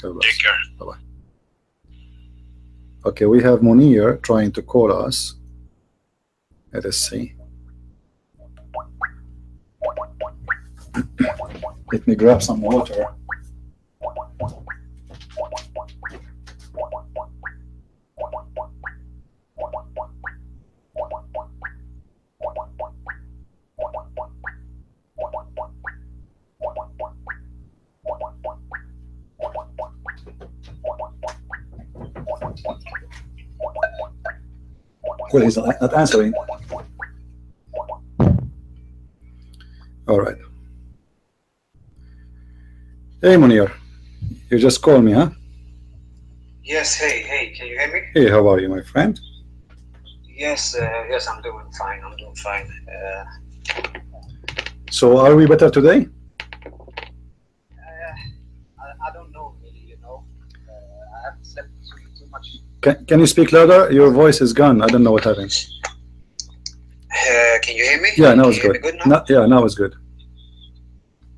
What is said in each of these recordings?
Take care. Bye-bye. Okay, we have Muhneer trying to call us. Let us see. Let me grab some water. Well, he's not answering. All right. Hey, Muhneer. You just called me, huh? Yes, hey, can you hear me? Hey, how are you, my friend? Yes, yes, I'm doing fine, So, are we better today? I don't know, really, you know. I haven't slept too much. Can you speak louder? Your voice is gone. I don't know what happened. Can you hear me? Yeah, now it's good. Now? Now it's good.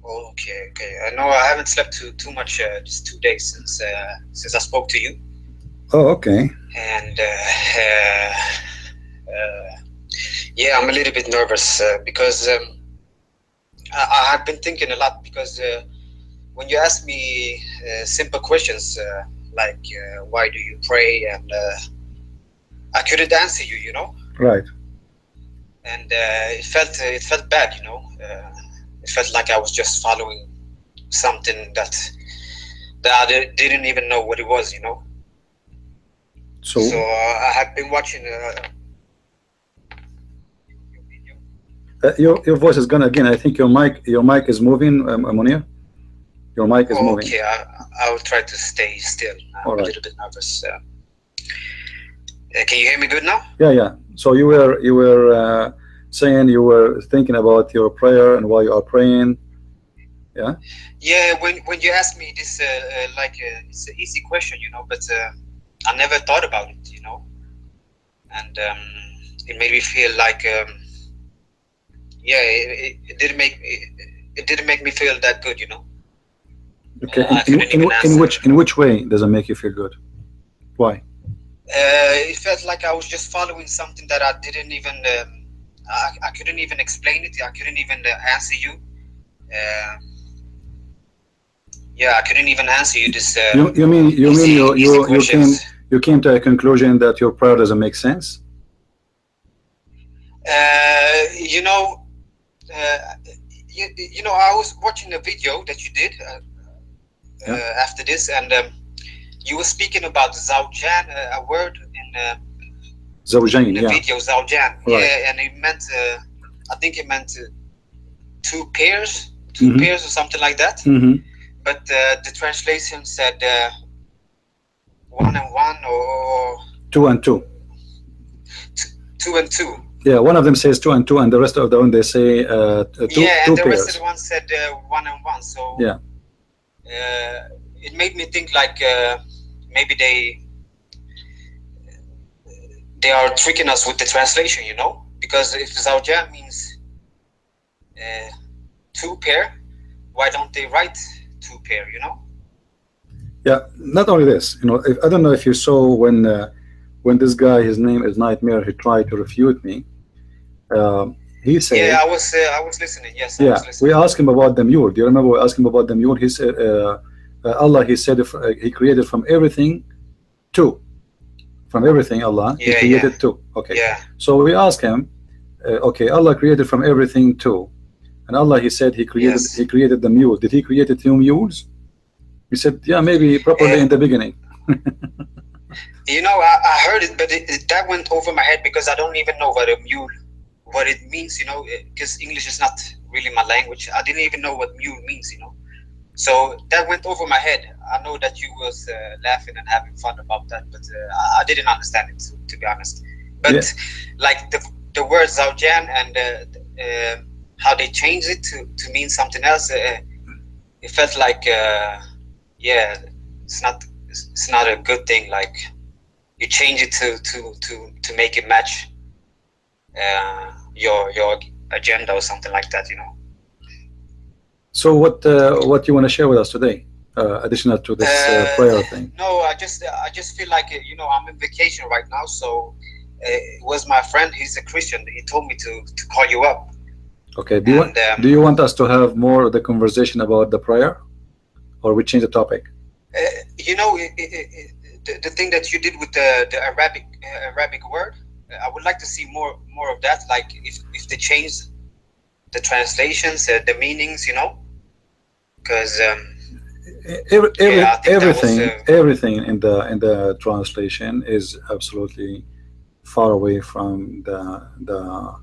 Okay. I know I haven't slept too much these 2 days since I spoke to you. Oh, okay. And yeah, I'm a little bit nervous because I've been thinking a lot because when you ask me simple questions like why do you pray, and I couldn't answer you, you know. Right. And it felt bad, you know. It felt like I was just following something that I didn't even know what it was, you know. So I have been watching your video. Your voice is gone again. I think your mic is moving, Muhneer. Your mic is moving. Okay, I will try to stay still. I'm a little bit nervous. Can you hear me good now? Yeah. So you were saying you were thinking about your prayer and why you are praying. Yeah. Yeah. When you asked me this, it's an easy question, you know, but I never thought about it, you know, and it made me feel like, yeah, it didn't make me feel that good, you know. Okay. In which way does it make you feel good? Why? It felt like I was just following something that I didn't even. I couldn't even explain it. I couldn't even answer you. Yeah, I couldn't even answer you this. You mean you came to a conclusion that your prayer doesn't make sense? You know, you know, I was watching a video that you did after this, and you were speaking about Zawjan, a word in Zawjain, the video, Zawjan. Right. Yeah, and it meant, I think it meant two pairs or something like that. But the translation said 1 and 1 or 2 and 2. 2 and 2. Yeah, one of them says 2 and 2, and the rest of them they say 2 yeah, and the pairs. rest of the one said 1 and 1. So yeah, it made me think like maybe they are tricking us with the translation, you know, because if Zawja means 2 pair, why don't they write 2 pair, you know? Yeah, not only this, you know, I don't know if you saw when this guy, his name is Nightmare, he tried to refute me. He said, yeah, I was listening. Yes, yeah, I was listening. We asked him about the mule. Do you remember we asked him about the mule? He said, Allah, he said, he created from everything 2. From everything, Allah, he created 2. Okay. Yeah. So we asked him, okay, Allah created from everything 2, and Allah, he said, he created the mule. Did he create 2 mules? He said, yeah, maybe properly in the beginning. You know, I heard it, but that went over my head because I don't even know what it means, you know, because English is not really my language. I didn't even know what mule means, you know. So that went over my head. I know that you was laughing and having fun about that, but I didn't understand it, to be honest. But like the word Zawjan and how they changed it to mean something else, it felt like, yeah, it's not a good thing. Like you change it to make it match your agenda or something like that, you know. So what you want to share with us today? additional to this prayer thing? No, I just feel like you know, I'm in vacation right now, so it was my friend. He's a Christian. He told me to call you up. Okay. Do you want us to have more of the conversation about the prayer, or we change the topic? You know, the thing that you did with the Arabic word, I would like to see more of that. Like if they change the translations, the meanings, you know, because everything in the translation is absolutely far away from the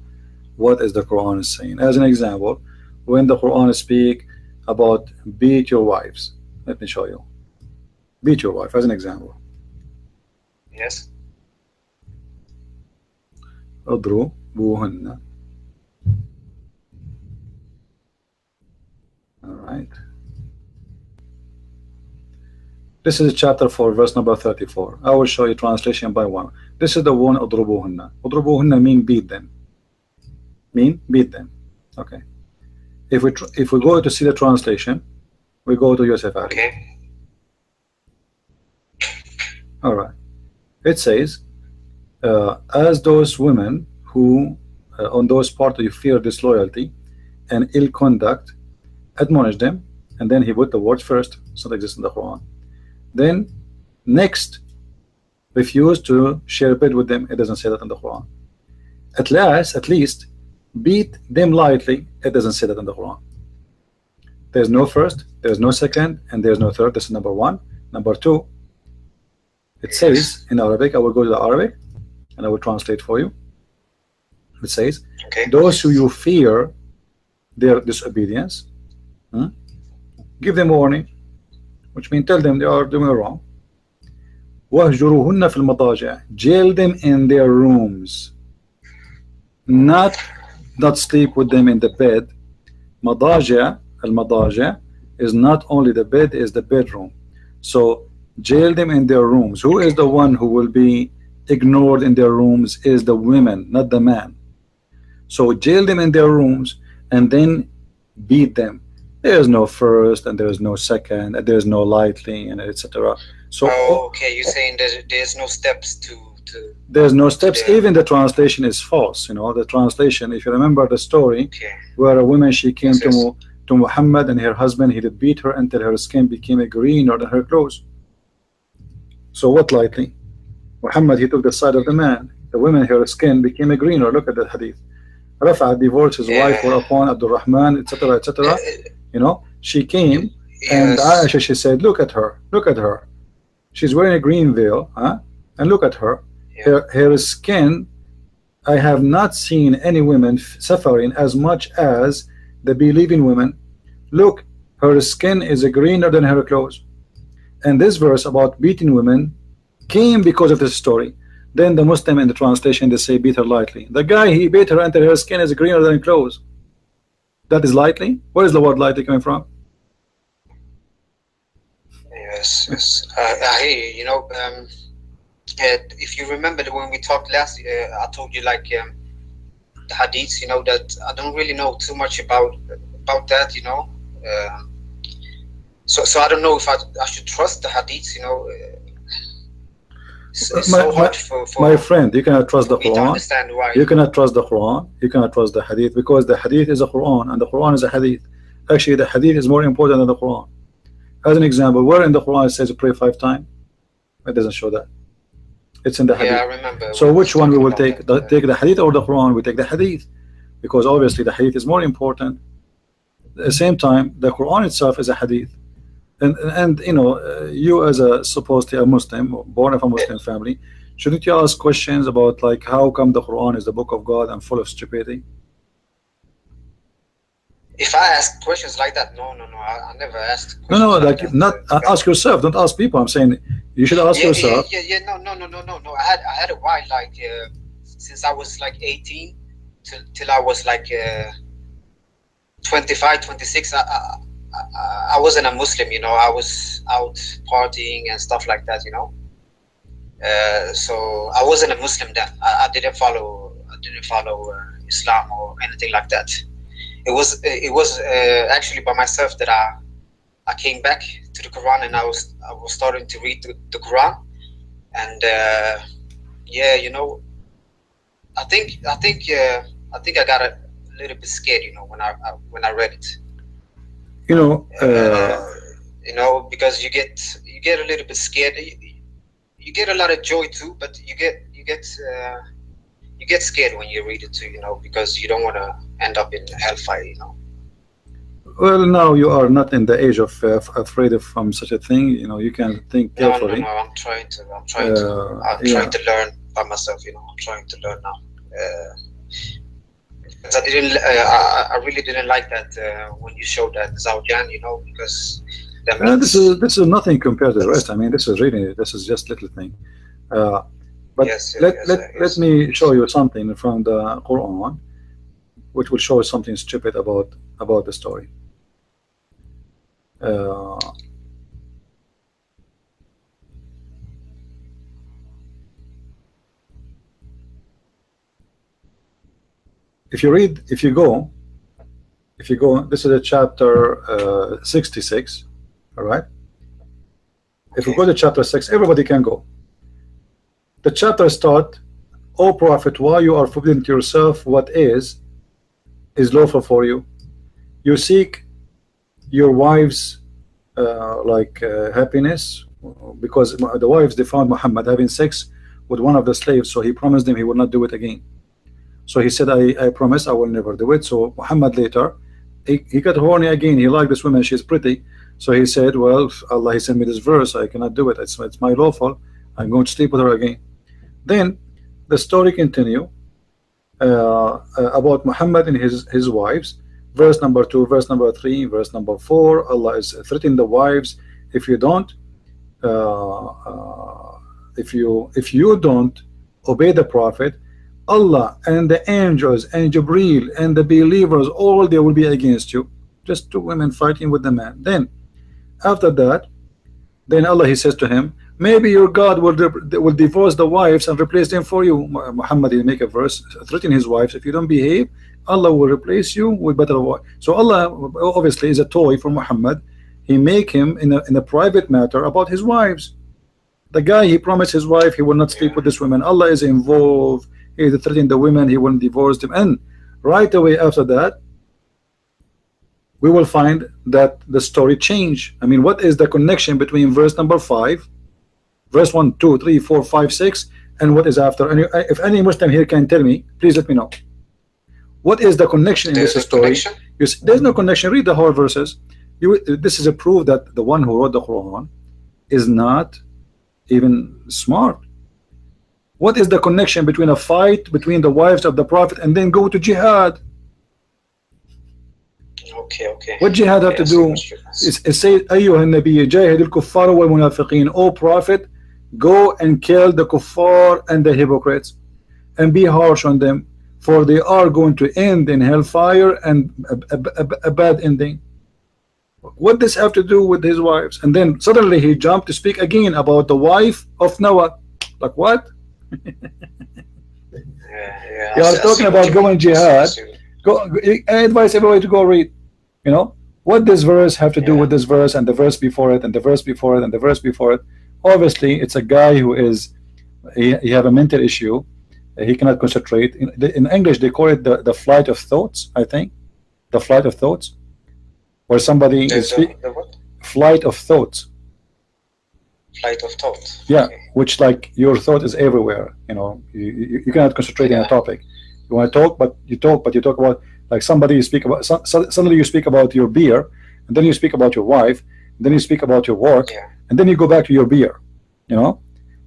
what is the Quran is saying. As an example, when the Quran speak about beat your wives, let me show you. Beat your wife as an example. Yes. اضربوهن. All right. This is chapter 4, verse number 34. I will show you translation by one. This is the one اضربوهن. اضربوهن mean beat them. Mean beat them. Okay. If we go to see the translation, we go to Yosef Ali. Okay. All right. It says, as those women who on those parts you fear disloyalty and ill conduct, admonish them. And then he put the words first, so they exist in the Quran. Then next, refuse to share a bed with them. It doesn't say that in the Quran. At least beat them lightly. It doesn't say that in the Quran. There's no first, there's no second, and there's no third. This is number one. Number two, it says in Arabic, I will go to the Arabic and I will translate for you. It says, okay, those who you fear their disobedience, give them warning, which means tell them they are doing wrong. وَهْجُرُوهُنَّ فِي الْمَضَاجِعِ, jail them in their rooms, not sleep with them in the bed. Madaja, al-madaja is not only the bed, is the bedroom. So jail them in their rooms. Who is the one who will be ignored in their rooms? Is the women, not the man. So jail them in their rooms and then beat them. There is no first and there is no second and there is no lightly and etc. So okay, you're saying there's no steps to there's no steps. Even the translation is false. You know, the translation, if you remember the story, where a woman, she came to Muhammad and her husband, he did beat her until her skin became greener than her clothes. So what lightly? Muhammad, he took the side of the man. The woman, her skin became greener. Look at the hadith. Rafa divorced his wife for upon Abdul Rahman, etc., etc. You know, she came and Aisha, she said, look at her, she's wearing a green veil, and look at her. Her skin, I have not seen any women suffering as much as the believing women. Look, her skin is greener than her clothes. And this verse about beating women came because of this story. Then the Muslim in the translation, they say beat her lightly. The guy, he beat her until her skin is greener than her clothes. That is lightly? Where is the word lightly coming from? Yes. I hear you. You know, if you remember when we talked last, I told you like the hadiths. You know that I don't really know too much about that. You know, so I don't know if I should trust the hadiths. You know, it's so hard for my friend. You cannot trust the Quran. Understand why. You cannot trust the Quran. You cannot trust the hadith, because the hadith is a Quran and the Quran is a hadith. Actually, the hadith is more important than the Quran. As an example, where in the Quran it says pray 5 times? It doesn't show that. It's in the hadith. Yeah, I remember. So which one we will take? Take the hadith or the Quran? We take the hadith, because obviously the hadith is more important. At the same time, the Quran itself is a hadith. And you know, you as a supposedly a Muslim, born of a Muslim family, shouldn't you ask questions about like how come the Quran is the book of God and full of stupidity? If I ask questions like that, no, I never asked. No, like not ask yourself. Don't ask people. I'm saying you should ask yourself. No. I had a while, like since I was like 18 till I was like 25, 26. I wasn't a Muslim, you know. I was out partying and stuff like that, you know. So I wasn't a Muslim then. I didn't follow Islam or anything like that. It was actually by myself that I came back to the Quran, and I was starting to read the Quran, and yeah, you know, I think I got a little bit scared, you know, when I read it. You know, you know, because you get a little bit scared. You get a lot of joy too, but you get scared when you read it too, you know, because you don't want to end up in hellfire, you know. well, now you are not in the age of afraid of from such a thing. You know, you can think carefully. No, I'm trying to learn by myself, you know. I'm trying to learn now. Because I really didn't like that when you showed that Zawjan, you know, because that means this is nothing compared to the rest. I mean, this is just little thing. But let me show you something from the Quran, which will show something stupid about the story. If you go, this is a chapter 66. All right. If you go to chapter 6, everybody can go. The chapter start, O Prophet, why you are forbidden to yourself what is lawful for you. You seek your wives happiness, because the wives, they found Muhammad having sex with one of the slaves, so he promised them he would not do it again. So he said, I promise I will never do it. So Muhammad later, he got horny again. He liked this woman, she's pretty. So he said, well, Allah, he sent me this verse, I cannot do it. It's my lawful. I'm going to sleep with her again. Then the story continue about Muhammad and his wives. Verse number 2, verse number 3, verse number 4. Allah is threatening the wives, if you don't if you don't obey the Prophet, Allah and the angels and Jibreel and the believers, all they will be against you. Just two women fighting with the man. Then after that, then Allah, he says to him, maybe your God will divorce the wives and replace them for you. Muhammad, he make a verse threatening his wives, if you don't behave, Allah will replace you with better wives. So Allah obviously is a toy for Muhammad. He make him in a private matter about his wives. The guy, he promised his wife he will not sleep with this woman. Allah is involved. He is threatening the women, he will divorce them. And right away after that, we will find that the story change. I mean, what is the connection between verse number 5, verse 1, 2, 3, 4, 5, 6, and what is after? And if any Muslim here can tell me, please let me know. What is the connection in this story? There's no connection. Read the whole verses. This is a proof that the one who wrote the Quran is not even smart. What is the connection between a fight between the wives of the Prophet and then go to jihad? Okay. What jihad have to do? It says, أيها النبي جاهد الكفار والمنافقين. O Prophet, go and kill the kuffar and the hypocrites and be harsh on them, for they are going to end in hellfire and a bad ending. What does have to do with his wives? And then suddenly he jumped to speak again about the wife of Noah. Like what? You are talking about going jihad. I advise everybody to go read. You know, what this verse have to do with this verse and the verse before it and the verse before it and the verse before it? Obviously, it's a guy who is he have a mental issue. He cannot concentrate. In English, they call it the flight of thoughts. I think the flight of thoughts, where somebody is flight of thoughts. Flight of thought. Yeah, which like your thought is everywhere. You know, you cannot concentrate on a topic. You want to talk, but you talk about, like somebody you speak about. Suddenly you speak about your beer, and then you speak about your wife, and then you speak about your work, and then you go back to your beer. You know,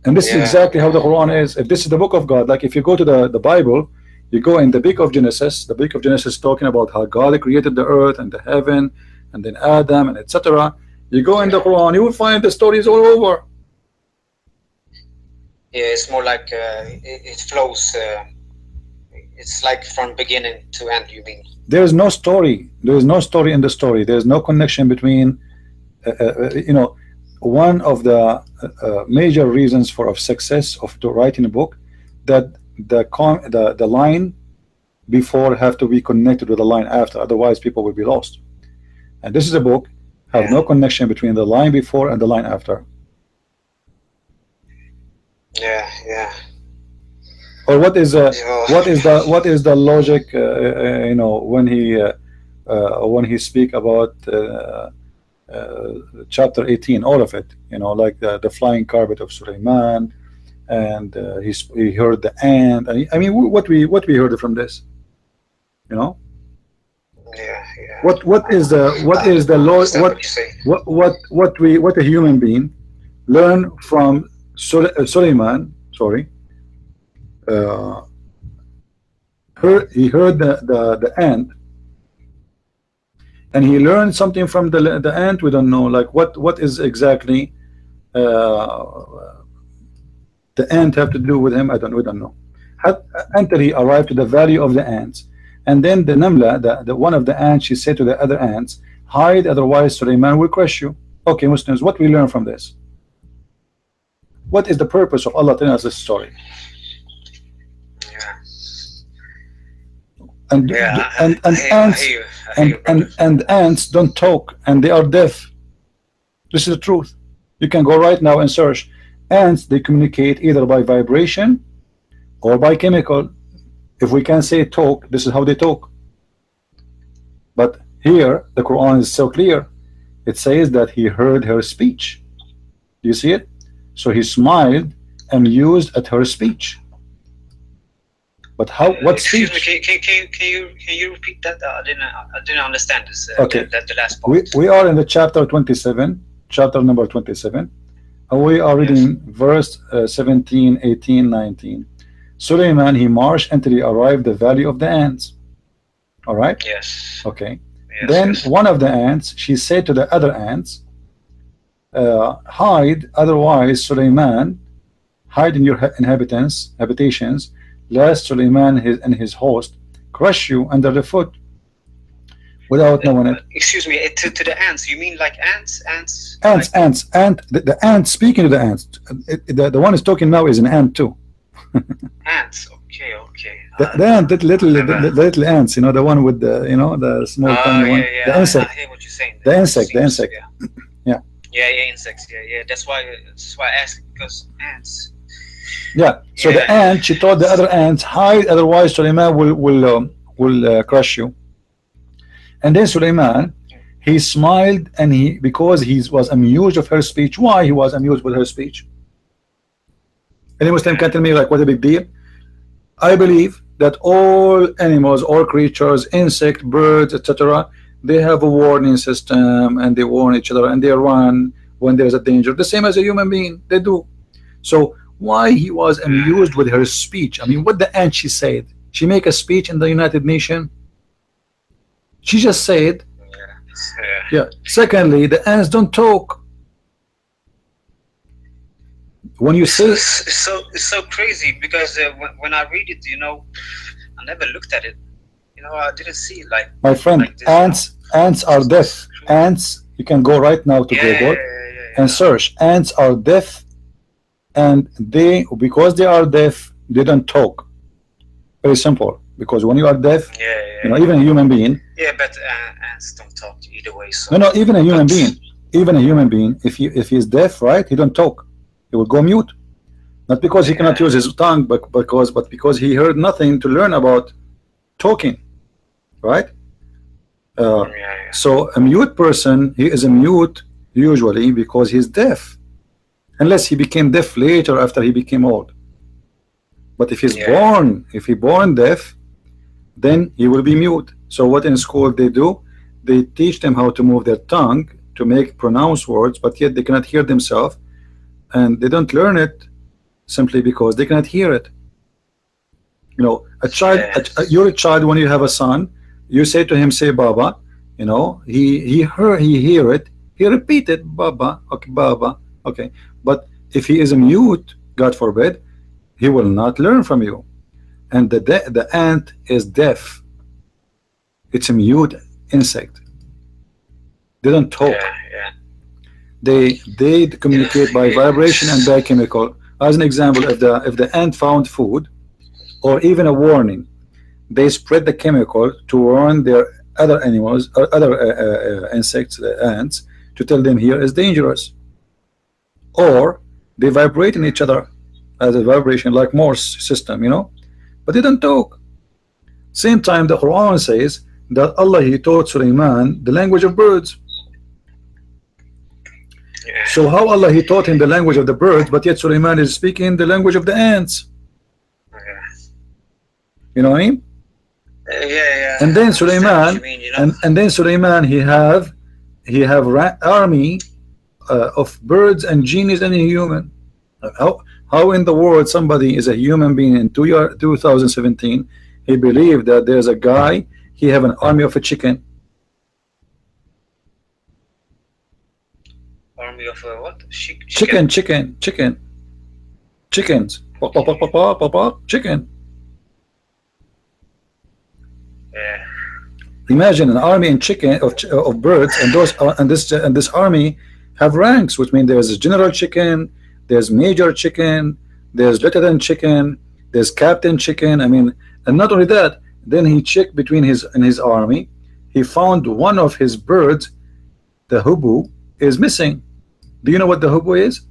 and this is exactly how the Quran is. If this is the book of God, like if you go to the Bible, you go in the book of Genesis. The book of Genesis talking about how God created the earth and the heaven, and then Adam and etc. You go in the Quran, you will find the stories all over. Yeah, it's more like it flows. It's like from beginning to end, you mean? There is no story. There is no story in the story. There is no connection between, you know, one of the major reasons of success of writing a book, that the line before have to be connected with the line after. Otherwise, people will be lost. And this is a book have no connection between the line before and the line after. Yeah. Or what is the logic? You know, when he speak about chapter 18, all of it. You know, like the flying carpet of Sulaiman, and he heard the ant. I mean, what we heard from this? You know. Yeah. What is the law? What a human being learn from Sulaiman? Sorry. He heard the ant, and he learned something from the ant. We don't know, like what is exactly the ant have to do with him. We don't know. Until he arrived to the value of the ants, and then the Namla, the one of the ants, she said to the other ants, hide, otherwise Sulaiman will crush you. Okay, Muslims, what we learn from this? What is the purpose of Allah telling us this story? And ants don't talk, and they are deaf. This is the truth. You can go right now and search. Ants, they communicate either by vibration or by chemical. If we can say talk, this is how they talk. But here the Quran is so clear. It says that he heard her speech. Do you see it? So he smiled, amused at her speech. But how? What speech? Can you repeat that? I didn't understand this. Okay. The last part. We are in the chapter 27, chapter number 27, and we are reading verse 17, 18, 19. Sulaiman, he marched until he arrived the valley of the ants. All right. Yes. Okay. Then one of the ants, she said to the other ants, hide, otherwise Sulaiman, hide in your habitations, lest Sulaiman and his host crush you under the foot without knowing it. Excuse me, to the ants, you mean like ants? Ants, the ant speaking to the ants. The one is talking now is an ant too. Ants, okay. The ant, the little ants, you know, the one with the, you know, the small tiny one. Yeah. The insect. I hear what you're saying. The insect. Yeah, insects. Yeah. That's why I asked, because ants. Yeah. So the ant, she told the other ants, hide, otherwise Sulaiman will crush you. And then Sulaiman, he smiled, and because he was amused of her speech. Why he was amused with her speech? Any Muslim can tell me, like, what a big deal? I believe that all animals, all creatures, insect, birds, etc., they have a warning system, and they warn each other, and they run when there's a danger, the same as a human being. They do. So why he was amused with her speech? I mean, what the ant, she said? She make a speech in the United Nations? She just said. Yeah. Secondly, the ants don't talk. When you say it's so crazy, because when I read it, you know, I never looked at it. You know, I didn't see it like. My friend, like this, ants are deaf. Ants, you can go right now to Google and search. Ants are deaf, and because they are deaf, they don't talk. Very simple. Because when you are deaf, you know, even a human being. Yeah, but ants don't talk either way. So. No, even a human being, if he's deaf, right, he don't talk. He will go mute. Not because he cannot use his tongue, but because he heard nothing to learn about talking, right? So a mute person, he is a mute usually because he's deaf, unless he became deaf later after he became old. But if he's born deaf, then he will be mute. So what in school they do? They teach them how to move their tongue to make pronounce words, but yet they cannot hear themselves, and they don't learn it simply because they cannot hear it. You know, you're a child. When you have a son, you say to him, say Baba. You know, he hear it, he repeated Baba, okay, Baba, okay. But if he is a mute, God forbid, he will not learn from you. And the ant is deaf. It's a mute insect. They don't talk. They communicate by vibration and by chemical. As an example, if the ant found food or even a warning, they spread the chemical to warn their other animals or other insects, the ants, to tell them here is dangerous, or they vibrate in each other as a vibration like Morse system, you know, but they don't talk. Same time the Quran says that Allah he taught Sulaiman the language of birds. So how Allah he taught him the language of the birds, but yet Sulaiman is speaking the language of the ants? You know what I mean? Yeah. And then Sulaiman, you know? and then Sulaiman he have army of birds and genies and a human. How in the world somebody is a human being in 2017? He believed that there's a guy, he have an army of a chicken. Army of what? Chickens. Chicken. Yeah. Imagine an army in chicken of birds, and those and this army have ranks, which means there's a general chicken, there's major chicken, there's lieutenant chicken, there's captain chicken. I mean, and not only that, then he checked between his army. He found one of his birds, the hubu, is missing. Do you know what the hubu is?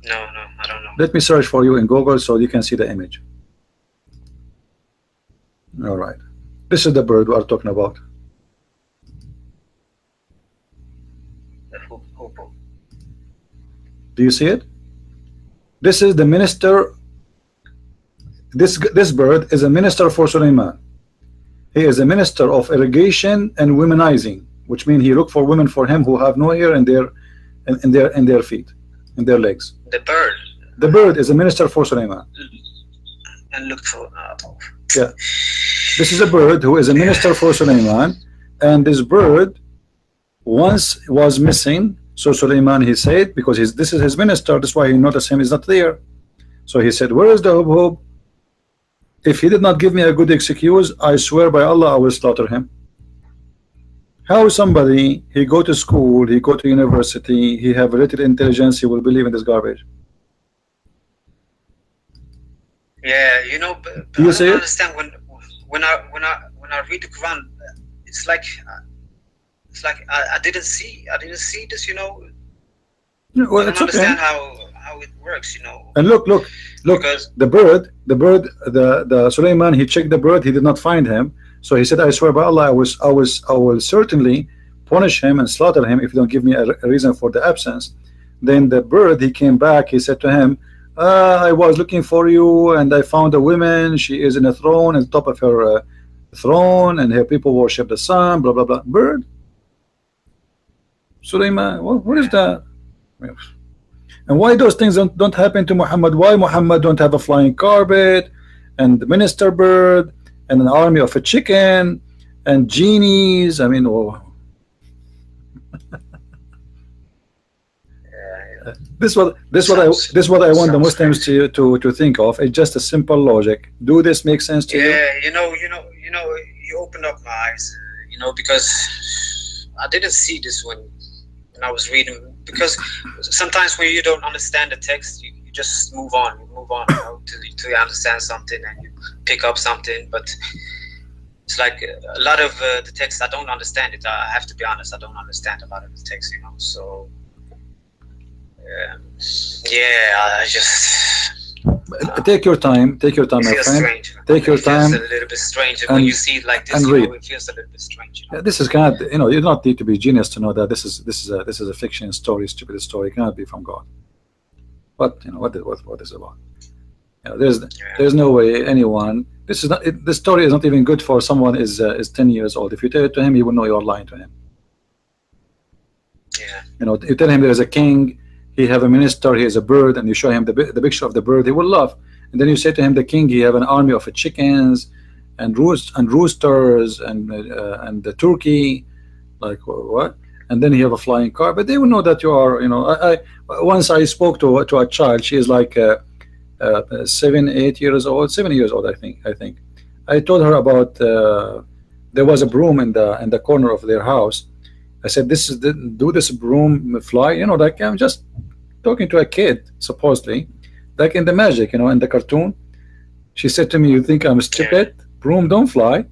No, I don't know. Let me search for you in Google so you can see the image. All right, this is the bird we are talking about. The hubu. Do you see it? This is the minister. This bird is a minister for Sulaiman. He is a minister of irrigation and womanizing, which means he looked for women for him who have no hair in their feet, in their legs. The bird. The bird is a minister for Sulaiman. And look for. Yeah, this is a bird who is a minister for Sulaiman, and this bird once was missing. So Sulaiman, he said, because this is his minister, that's why he noticed him is not there. So he said, where is the hub? If he did not give me a good excuse, I swear by Allah I will slaughter him. How somebody, he go to school, he go to university, he have a little intelligence, he will believe in this garbage? Yeah, you know, but Do you I see don't it? understand when I read the Quran, it's like I didn't see this, you know. Well, I don't it's okay. understand how it works, you know. And look, Because the Sulaiman, he checked the bird, he did not find him. So he said, I swear by Allah, I will certainly punish him and slaughter him if you don't give me a reason for the absence. Then the bird, he came back, he said to him, I was looking for you and I found a woman, she is in a throne, on top of her throne, and her people worship the sun, blah blah blah. Bird? Sulaiman, what is that? And why those things don't happen to Muhammad? Why Muhammad don't have a flying carpet and the minister bird and an army of a chicken and genies? I mean, this is what I want the Muslims to think of. It's just a simple logic. Do this make sense to you? Yeah, you opened up my eyes, you know, because I didn't see this when I was reading. Because sometimes when you don't understand the text, you just move on, you know, till you understand something and you pick up something. But it's like a lot of the text, I don't understand it. I have to be honest, I don't understand a lot of the text, you know. So yeah, I just take your time, my friend. Strange. Take your time. It feels a little bit strange when you see it like this. And you read. know, it feels a little bit strange. You know? Yeah, this is kind of, you know, you don't need to be a genius to know that this is a fiction story, stupid story. It cannot be from God. But you know what is it about? You know, there's no way anyone. This story is not even good for someone is 10 years old. If you tell it to him, he will know you are lying to him. Yeah. You know, you tell him there is a king, he have a minister, he is a bird, and you show him the picture of the bird, he will laugh. And then you say to him, the king, he have an army of chickens and roosters and the turkey, like what? And then he have a flying car. But they will know that you are, you know. I once I spoke to a child. She is like 7 years old, I think. I told her about there was a broom in the corner of their house. I said, do this broom fly? You know, like I'm just talking to a kid, supposedly, like in the magic, you know, in the cartoon. She said to me, you think I'm stupid? Broom don't fly.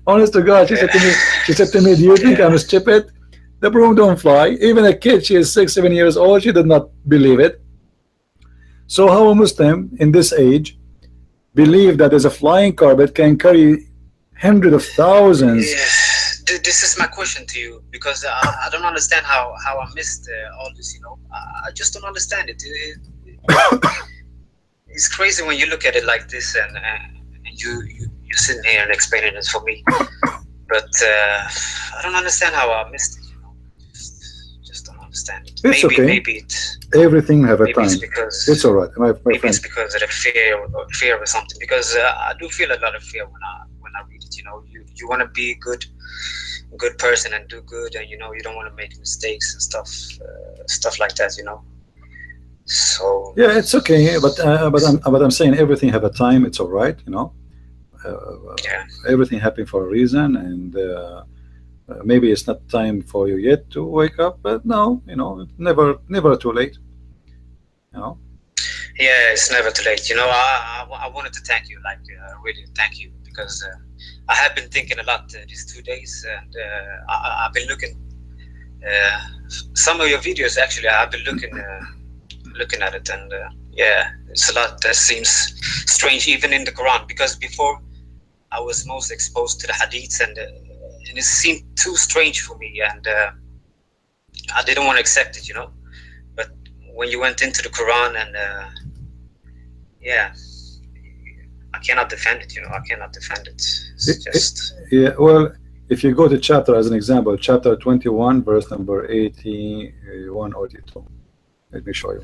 Honest to God, she said to me, do you think I'm stupid? The broom don't fly. Even a kid, she is 6, 7 years old, she did not believe it. So how a Muslim in this age believe that there's a flying carpet can carry hundreds of thousands? This is my question to you, because I don't understand how I missed all this, you know. I just don't understand it. It's crazy when you look at it like this, and you're sitting here and explaining it for me. But I don't understand how I missed it, you know. Just don't understand it. It's okay. Maybe everything have a time. It's all right. Maybe it's because of the fear or something. Because I do feel a lot of fear when I read it. You know, you want to be a good person and do good, and you know you don't want to make mistakes and stuff like that. You know. So yeah, it's okay. But I'm saying everything have a time. It's all right. You know. Everything happened for a reason, and maybe it's not time for you yet to wake up, but no, you know, never too late, you know. Yeah, it's never too late, you know. I wanted to thank you, like really thank you, because I have been thinking a lot these 2 days, and I've been looking some of your videos. Actually, I've been looking at it, and yeah, it's a lot that seems strange even in the Quran, because before I was most exposed to the hadiths, and it seemed too strange for me, and I didn't want to accept it, you know. But when you went into the Quran, and yeah, I cannot defend it, you know. I cannot defend it. It's just yeah. Well, if you go to chapter as an example, chapter 21, verse number 81 or 82. Let me show you.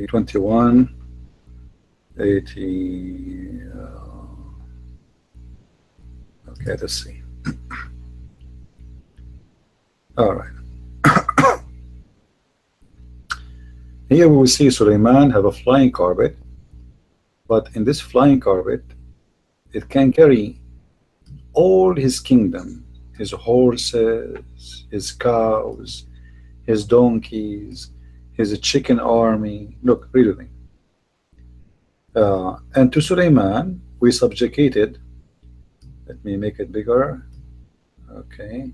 21, 80. Okay, let's see. All right. Here we will see Suleiman have a flying carpet, but in this flying carpet, it can carry all his kingdom, his horses, his cows, his donkeys, his chicken army. Look, read with me. And to Suleiman we subjugated. Let me make it bigger. Okay.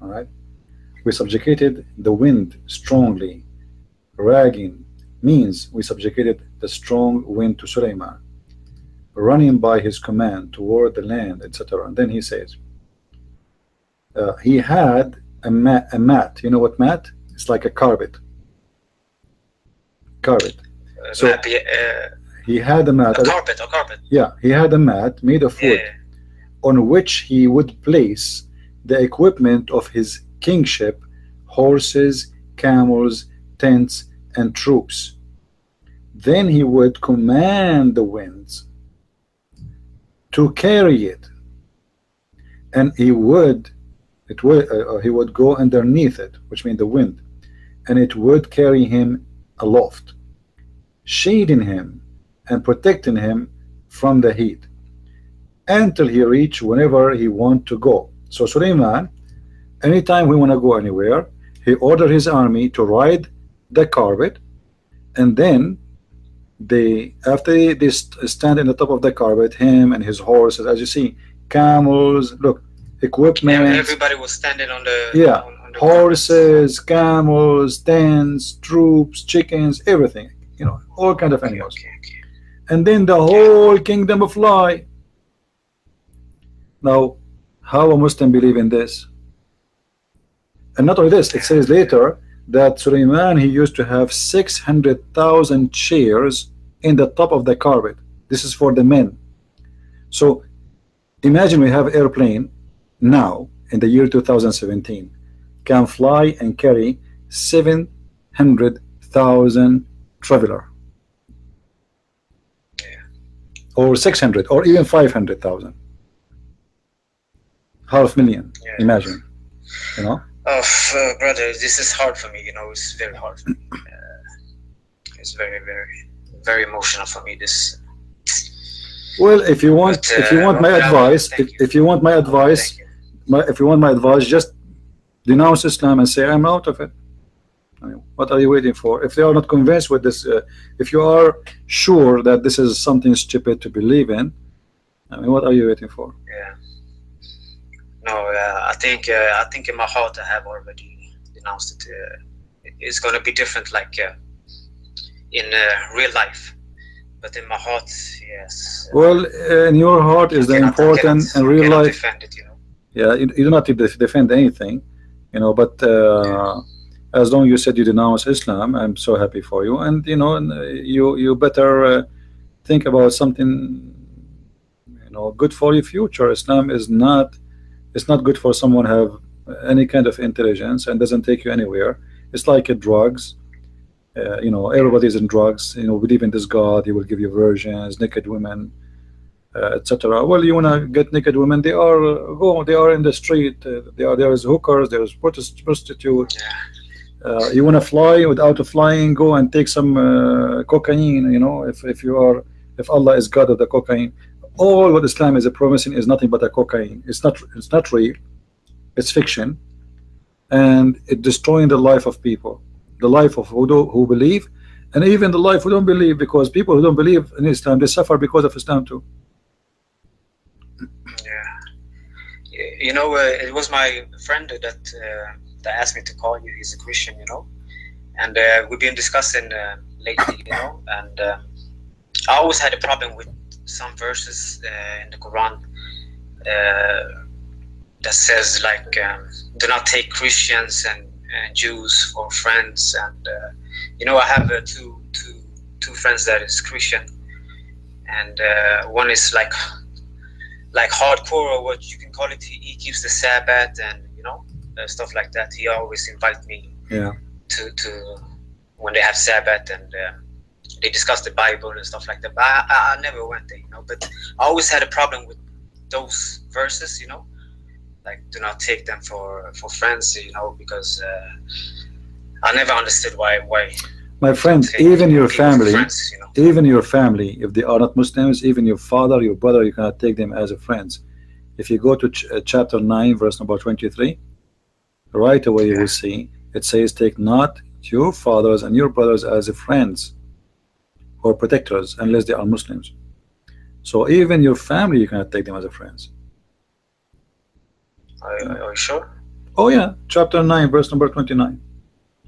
All right. We subjugated the wind strongly. Ragging means we subjugated the strong wind to Suleiman, running by his command toward the land, etc. And then he says, he had a mat. You know what mat? It's like a carpet. So he had a mat. A carpet. Yeah, he had a mat made of wood, on which he would place the equipment of his kingship, horses, camels, tents, and troops. Then he would command the winds to carry it, and he would go underneath it, which means the wind, and it would carry him aloft, shading him and protecting him from the heat until he reached whenever he want to go. So Suleiman, anytime we want to go anywhere, he ordered his army to ride the carpet, and then after they stand in the top of the carpet, him and his horses, as you see, camels, look, equipment. Yeah, everybody was standing on the on the horses, camels, tents, troops, chickens, everything, you know, all kind of animals. And then the whole kingdom of fly. Now, how a Muslim believe in this? And not only this, it says later that Suleiman, he used to have 600,000 chairs in the top of the carpet. This is for the men. So imagine we have airplane now in the year 2017 can fly and carry 700,000 traveler, or 600, or even 500,000, 500,000. Imagine, you know. Oh, brother, this is hard for me. You know, it's very hard for me. It's very, very, very emotional for me. This. Well, if you want, my advice, if you want my advice, just denounce Islam and say I'm out of it. I mean, what are you waiting for? If they are not convinced with this, if you are sure that this is something stupid to believe in, I mean, what are you waiting for? Yeah. No, I think in my heart I have already denounced it. It's gonna be different, like in real life, but in my heart, yes. Well, in your heart is the important, and real life. Defend it, you know. Yeah, you do not need to defend anything, you know. But as long as you said you denounce Islam, I'm so happy for you. And you know, you better think about something, you know, good for your future. Islam is not, it's not good for someone who have any kind of intelligence and doesn't take you anywhere. It's like drugs. You know, everybody's in drugs. You know, believe in this God, he will give you virgins, naked women, etc. Well, you wanna get naked women? They are in the street. There's hookers, there's prostitutes. You wanna fly? Without flying, go and take some cocaine. You know, if Allah is God of the cocaine, all what Islam is promising is nothing but a cocaine. It's not real. It's fiction, and it's destroying the life of people. The life of who believe, and even the life who don't believe, because people who don't believe in Islam, they suffer because of Islam too. Yeah, you know, it was my friend that asked me to call you. He's a Christian, you know, and we've been discussing lately, you know, and I always had a problem with some verses in the Quran that says, like, do not take Christians and Jews for friends. And you know, I have two friends that is Christian, and one is like hardcore, or what you can call it. He keeps the Sabbath and, you know, stuff like that. He always invites me to when they have Sabbath, and they discuss the Bible and stuff like that. But I never went there, you know. But I always had a problem with those verses, you know, like, do not take them for friends, you know, because I never understood why. My friend, even your family, friends, you know? even your family, if they are not Muslims, even your father, your brother, you cannot take them as a friends. If you go to chapter 9, verse number 23, right away you will see it says, take not your fathers and your brothers as friends or protectors unless they are Muslims. So even your family, you cannot take them as a friends. Are you sure? Oh yeah, chapter 9, verse number 29.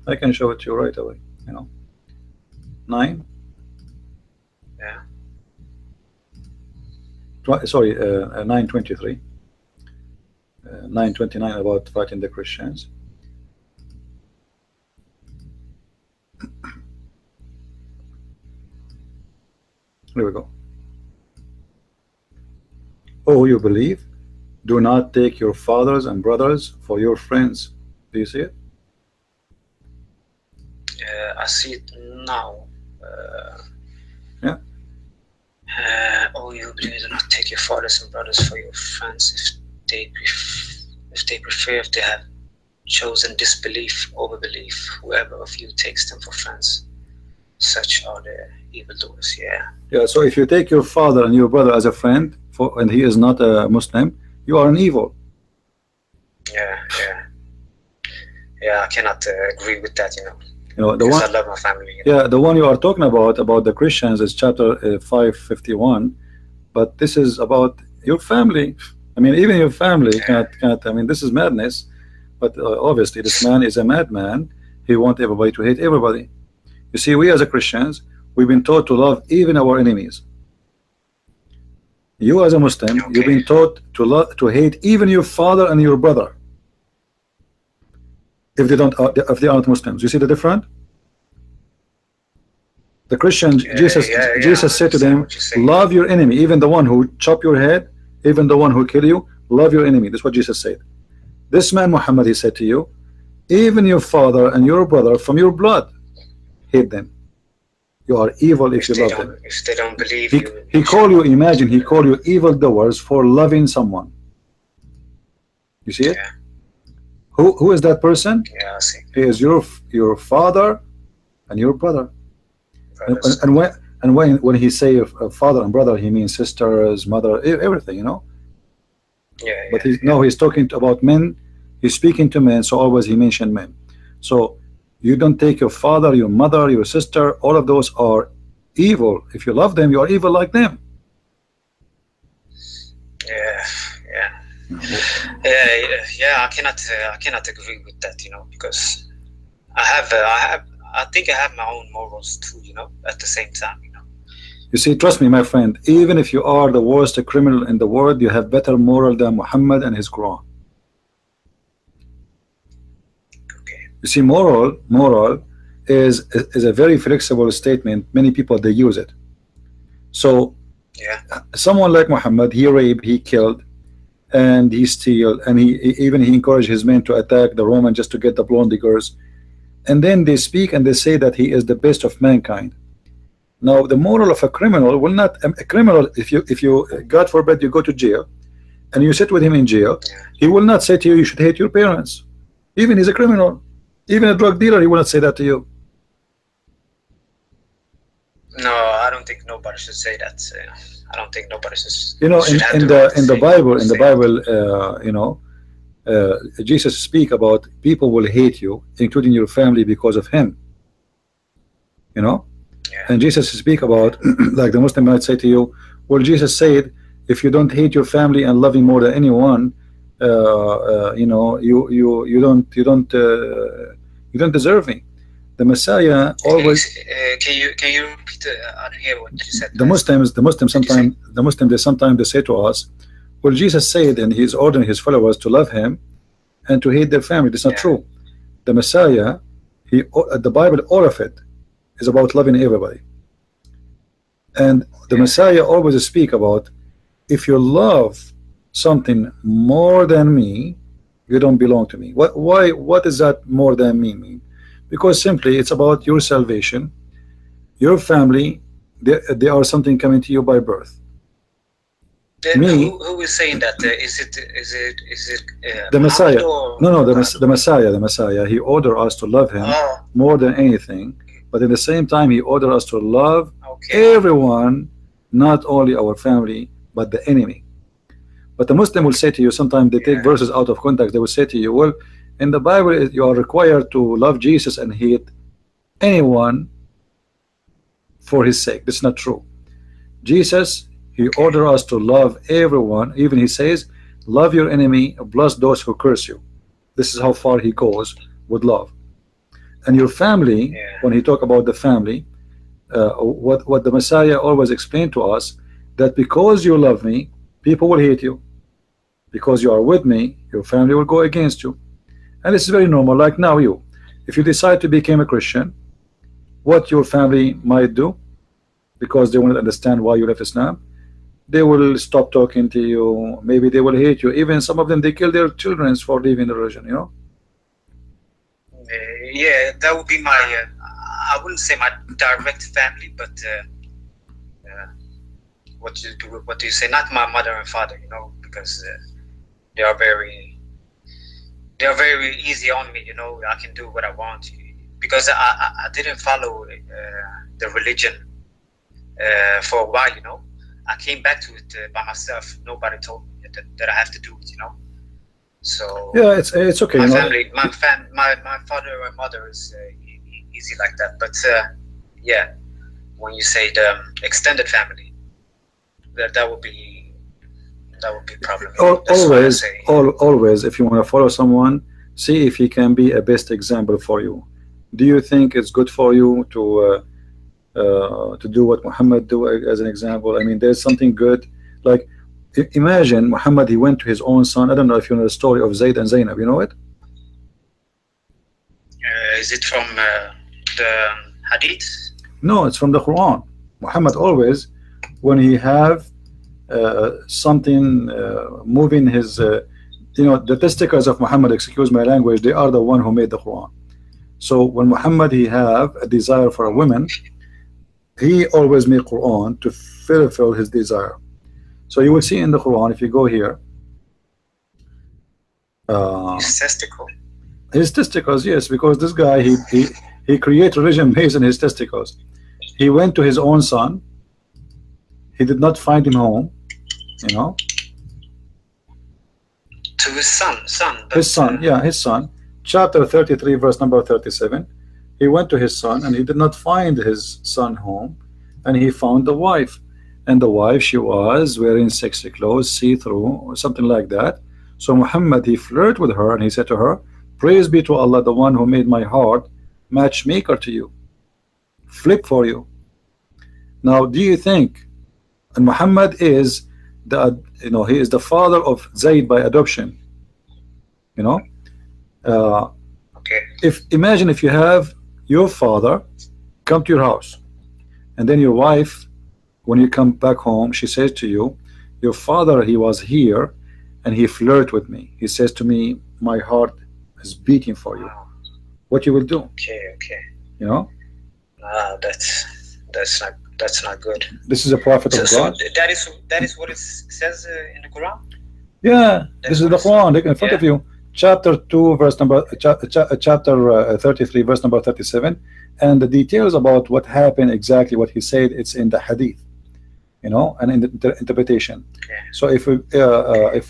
I can show it to you right away, you know. 9. Yeah. 9:23. 9:29 about fighting the Christians. Here we go. Oh, you believe? Do not take your fathers and brothers for your friends. Do you see it? I see it now. Yeah. Oh, you believe, do not take your fathers and brothers for your friends if they have chosen disbelief over belief. Whoever of you takes them for friends, such are the evildoers. Yeah. So if you take your father and your brother as a friend, and he is not a Muslim, you are an evil. Yeah, I cannot agree with that, you know. You know, the one, I love my family. You know? Yeah, the one you are talking about the Christians is chapter 5:51, but this is about your family. I mean, even your family can't. I mean, this is madness. But obviously, this man is a madman. He wants everybody to hate everybody. You see, we as a Christians, we've been taught to love even our enemies. You as a Muslim, you've been taught to hate even your father and your brother. If they aren't Muslims, you see the difference? The Christians, Jesus said to them, love your enemy, even the one who chop your head, even the one who kill you, love your enemy. That's what Jesus said. This man Muhammad, he said to you, even your father and your brother from your blood, hate them. You are evil if you love them. If they don't believe you. He called you, imagine, he called you evildoers for loving someone. You see it? Yeah. Who is that person? Yeah, I see. He is your father and your brother. And when he say father and brother, he means sisters, mother, everything, you know. But he's talking about men. He's speaking to men, so always he mentioned men. So You don't take your father, your mother, your sister. All of those are evil. If you love them, you are evil like them. Yeah. I cannot agree with that, because I think I have my own morals too, at the same time, You see, trust me, my friend, even if you are the worst criminal in the world, you have better moral than Muhammad and his Quran. Okay. You see, moral is a very flexible statement. Many people, they use it. So yeah, someone like Muhammad, he raped, he killed, and he steal, and he encouraged his men to attack the Roman just to get the blonde girls, and then they speak and they say that he is the best of mankind. Now the moral of a criminal will not, a criminal, if you God forbid you go to jail and you sit with him in jail, he will not say to you should hate your parents. Even he's a criminal, even a drug dealer, he will not say that to you. No, I don't think nobody should say that. I don't think nobody should. In the Bible, Jesus speak about people will hate you, including your family, because of him. And Jesus speak about like the Muslim might say to you, well, Jesus said, if you don't hate your family and love him more than anyone, you don't deserve me. The Messiah always. Can you repeat? I didn't hear what you said. The Muslims sometimes they say to us, well, Jesus said, and he's ordering his followers to love him and to hate their family. That's not true. The Messiah, the Bible, all of it is about loving everybody. And the Messiah always speak about, if you love something more than me, you don't belong to me. What does that more than me mean? Because simply it's about your salvation, your family. They are something coming to you by birth. Then who is saying that? Is it the Messiah? No, the Messiah. He ordered us to love him more than anything, but at the same time he ordered us to love everyone, not only our family but the enemy. But the Muslim will say to you, sometimes they take verses out of context. They will say to you, well, in the Bible you are required to love Jesus and hate anyone for his sake. That's not true. Jesus, he ordered us to love everyone. Even he says, love your enemy, bless those who curse you. This is how far he goes with love. And your family, when he talk about the family, what the Messiah always explained to us, that because you love me, people will hate you. Because you are with me, your family will go against you. And this is very normal. Like now, if you decide to become a Christian, what your family might do, because they won't understand why you left Islam, they will stop talking to you. Maybe they will hate you. Even some of them, they kill their children for leaving the religion. Yeah, that would be my. I wouldn't say my direct family, but what do you say? Not my mother and father, because they are very easy on me. I can do what I want because I didn't follow the religion for a while. I came back to it by myself. Nobody told me that I have to do it. So yeah, it's okay. My family, my father and mother is easy like that. But yeah, when you say the extended family, that would be a problem. Always, if you want to follow someone, see if he can be a best example for you. Do you think it's good for you to do what Muhammad do as an example? I mean, there's something good. Like, imagine Muhammad, he went to his own son. I don't know if you know the story of Zayd and Zainab. You know it? Is it from the Hadith? No, it's from the Quran. Muhammad always, when he have something moving his, the testicles of Muhammad, excuse my language, they are the one who made the Quran. So when Muhammad, he have a desire for a woman, he always made Quran to fulfill his desire. So you will see in the Quran, if you go here, his testicles, yes, because this guy, he created religion based on his testicles. He went to his own son. He did not find him home, To his son. His son. Chapter 33, verse number 37. He went to his son and he did not find his son home, and he found the wife, and the wife, she was wearing sexy clothes, see-through or something like that. So Muhammad, he flirted with her and he said to her, praise be to Allah, the one who made my heart matchmaker to you, flip for you. Now do you think, and Muhammad is the, you know, he is the father of Zayd by adoption, you know. Okay. If imagine if you have your father come to your house, and then your wife, when you come back home, she says to you, your father, he was here and he flirted with me. He says to me, my heart is beating for you. What you will do? Okay, okay. You know? That's not good. This is a prophet of God. So that is what it says in the Quran? Yeah, this is the Quran in front of you. Chapter 2 verse number chapter 33 verse number 37, and the details about what happened, exactly what he said, it's in the hadith, you know, and in the interpretation. Okay. So if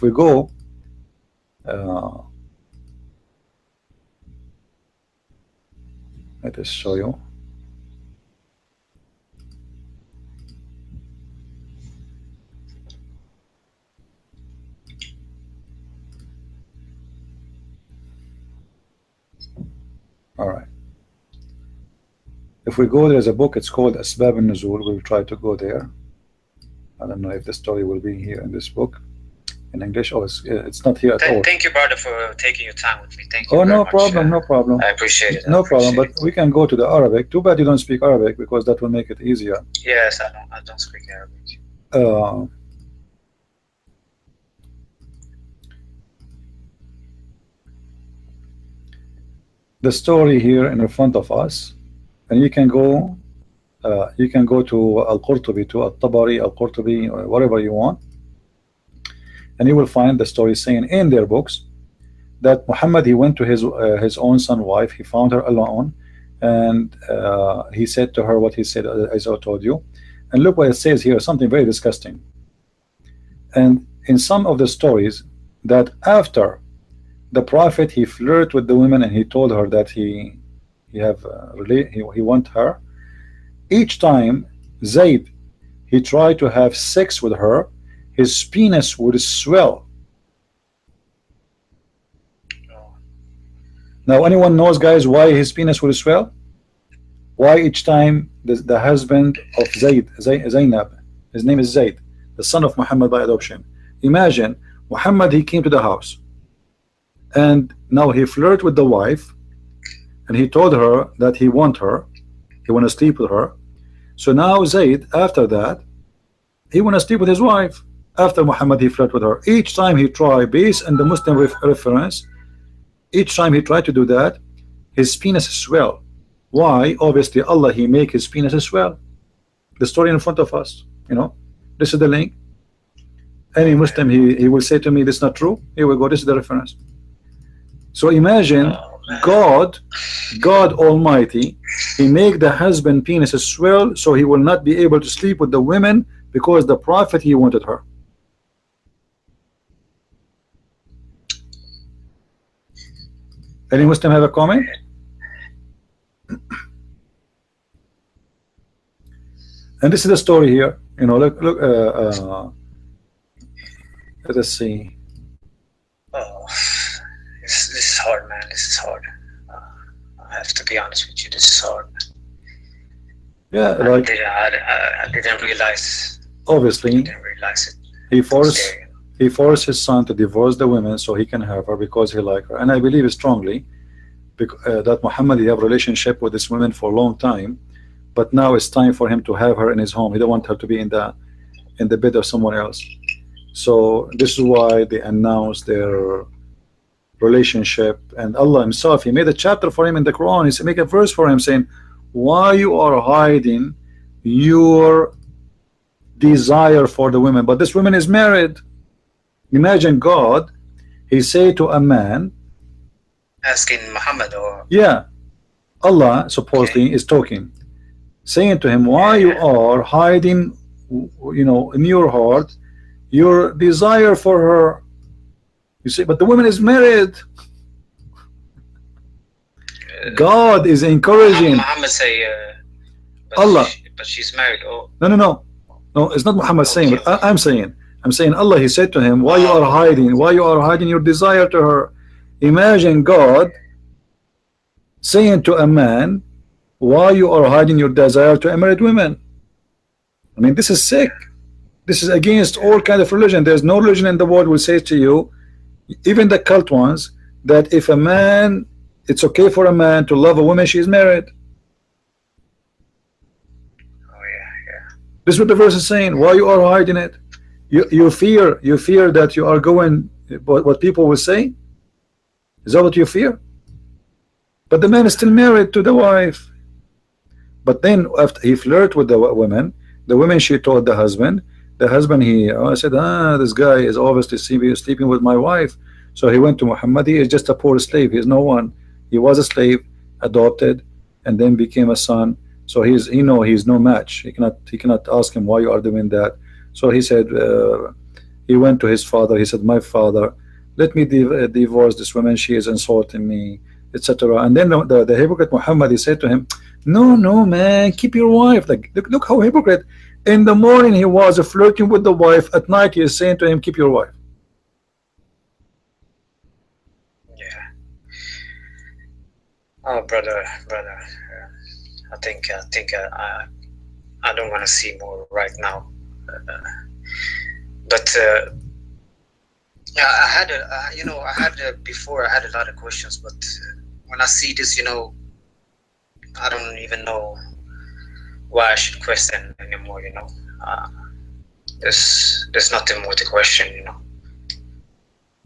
we go let us show you. All right. If we go, there's a book, it's called Asbab al-Nuzul. We'll try to go there. I don't know if the story will be here in this book in English. Oh, it's not here at all. Thank you, brother, for taking your time with me. Thank you. Oh, no problem, no problem. I appreciate it. No problem, but we can go to the Arabic. Too bad you don't speak Arabic, because that will make it easier. Yes, I don't speak Arabic. The story here in front of us, and you can go to Al-Qurtubi, to Al-Tabari, Al-Qurtubi, or whatever you want, and you will find the story saying in their books that Muhammad, he went to his own son wife, he found her alone, and he said to her what he said, as I told you. And look what it says here, something very disgusting. And in some of the stories, that after the prophet, he flirted with the women and he told her that he want her. Each time Zayd, he tried to have sex with her, his penis would swell. Now anyone knows, guys, why his penis would swell? Why each time the husband of Zaynab, his name is Zayd, the son of Muhammad by adoption. Imagine Muhammad, he came to the house, and now he flirted with the wife, and he told her that he want her, he want to sleep with her. So now Zayd, after that, he want to sleep with his wife. After Muhammad, he flirted with her. Each time he tried, based on the Muslim reference, each time he tried to do that, his penis swell. Why? Obviously Allah, he make his penis swell. The story in front of us, you know. This is the link. Any Muslim, he will say to me, this is not true. Here we go, this is the reference. So imagine God Almighty, he make the husband penis swell so he will not be able to sleep with the women because the prophet, he wanted her. Any Muslim have a comment? And this is the story here, you know. Look, let us see. Oh, this is hard, man. This is hard. I have to be honest with you. This is hard. Yeah, like I didn't realize. Obviously, I didn't realize it. He forced his son to divorce the women so he can have her because he liked her. And I believe strongly that Muhammad, he have a relationship with this woman for a long time, but now it's time for him to have her in his home. He don't want her to be in the bed of someone else. So this is why they announced their relationship. And Allah himself, he made a chapter for him in the Quran. He said, make a verse for him saying, why you are hiding your desire for the women, but this woman is married. Imagine God, he say to a man, asking Muhammad, or yeah, Allah supposedly is talking, saying to him, why you are hiding, you know, in your heart your desire for her. You see, but the woman is married. God is encouraging. Muhammad say, Allah. but she's married. Oh. No, it's not Muhammad saying, but I'm saying Allah, he said to him, why you are hiding? Why you are hiding your desire to her? Imagine God saying to a man, why you are hiding your desire to a married woman? I mean, this is sick. This is against all kind of religion. There's no religion in the world will say to you, even the cult ones, that if a man, it's okay for a man to love a woman she is married. This is what the verse is saying. Why you are hiding it? You fear that you are going what people will say? Is that what you fear? But the man is still married to the wife. But then after he flirted with the women she told the husband he said, this guy is obviously sleeping with my wife. So he went to Muhammad. He is just a poor slave. He is no one. He was a slave, adopted, and then became a son. So he's no match. He cannot ask him why you are doing that. So he said, he went to his father. He said, my father, let me divorce this woman. She is insulting me, etc. And then the hypocrite Muhammad, he said to him, no man, keep your wife. Like look how hypocrite. In the morning he was flirting with the wife. At night he is saying to him, keep your wife. Yeah. Oh, brother. I think I don't want to see more right now, but yeah, I had before I had a lot of questions, but when I see this, I don't even know why I should question anymore. There's nothing more to question.